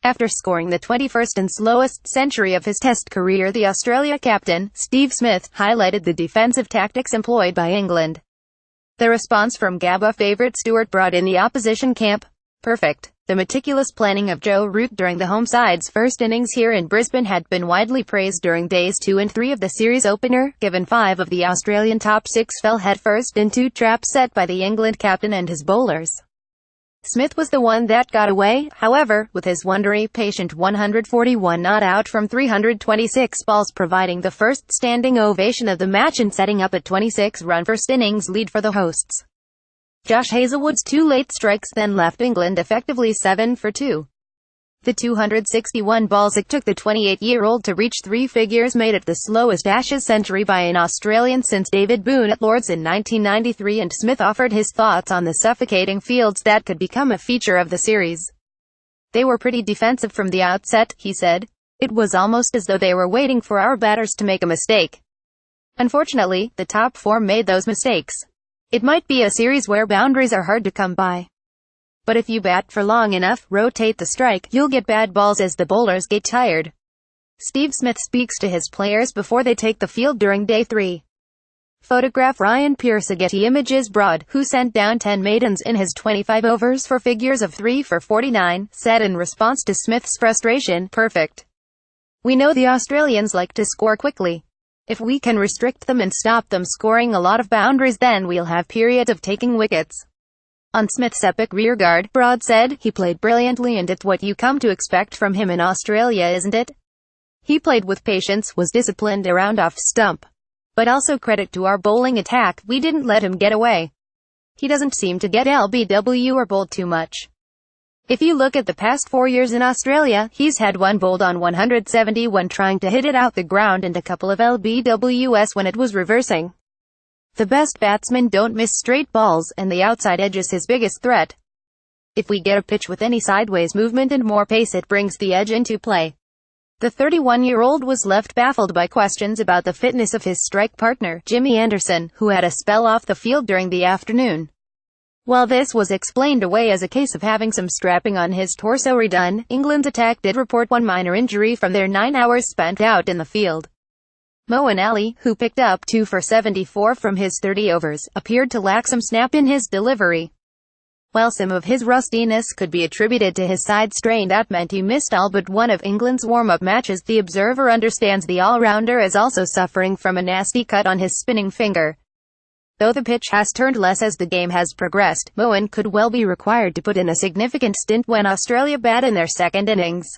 After scoring the 21st and slowest century of his Test career, the Australia captain, Steve Smith, highlighted the defensive tactics employed by England. The response from Gabba favourite Stuart Broad in the opposition camp: "Perfect." The meticulous planning of Joe Root during the home side's first innings here in Brisbane had been widely praised during days 2 and 3 of the series opener, given 5 of the Australian top 6 fell headfirst into traps set by the England captain and his bowlers. Smith was the one that got away, however, with his wondery, patient 141 not out from 326 balls providing the first standing ovation of the match and setting up a 26-run first innings lead for the hosts. Josh Hazlewood's 2 late strikes then left England effectively 7 for 2. The 261 balls it took the 28-year-old to reach 3 figures made it the slowest Ashes century by an Australian since David Boon at Lord's in 1993, and Smith offered his thoughts on the suffocating fields that could become a feature of the series. "They were pretty defensive from the outset," he said. "It was almost as though they were waiting for our batters to make a mistake. Unfortunately, the top 4 made those mistakes. It might be a series where boundaries are hard to come by. But if you bat for long enough, rotate the strike, you'll get bad balls as the bowlers get tired." Steve Smith speaks to his players before they take the field during day 3. Photograph Ryan Pearce. Getty Images. Broad, who sent down 10 maidens in his 25 overs for figures of 3 for 49, said in response to Smith's frustration, "Perfect. We know the Australians like to score quickly. If we can restrict them and stop them scoring a lot of boundaries, then we'll have periods of taking wickets." On Smith's epic rearguard, Broad said, "He played brilliantly and it's what you come to expect from him in Australia, isn't it? He played with patience, was disciplined around off stump. But also credit to our bowling attack, we didn't let him get away. He doesn't seem to get LBW or bowled too much. If you look at the past 4 years in Australia, he's had 1 bowled on 170 when trying to hit it out the ground and a couple of LBWs when it was reversing. The best batsmen don't miss straight balls, and the outside edge is his biggest threat. If we get a pitch with any sideways movement and more pace, it brings the edge into play." The 31-year-old was left baffled by questions about the fitness of his strike partner, Jimmy Anderson, who had a spell off the field during the afternoon. While this was explained away as a case of having some strapping on his torso redone, England's attack did report 1 minor injury from their 9 hours spent out in the field. Moeen Ali, who picked up 2 for 74 from his 30 overs, appeared to lack some snap in his delivery. While some of his rustiness could be attributed to his side strain that meant he missed all but one of England's warm-up matches, the Observer understands the all-rounder is also suffering from a nasty cut on his spinning finger. Though the pitch has turned less as the game has progressed, Moeen could well be required to put in a significant stint when Australia bat in their second innings.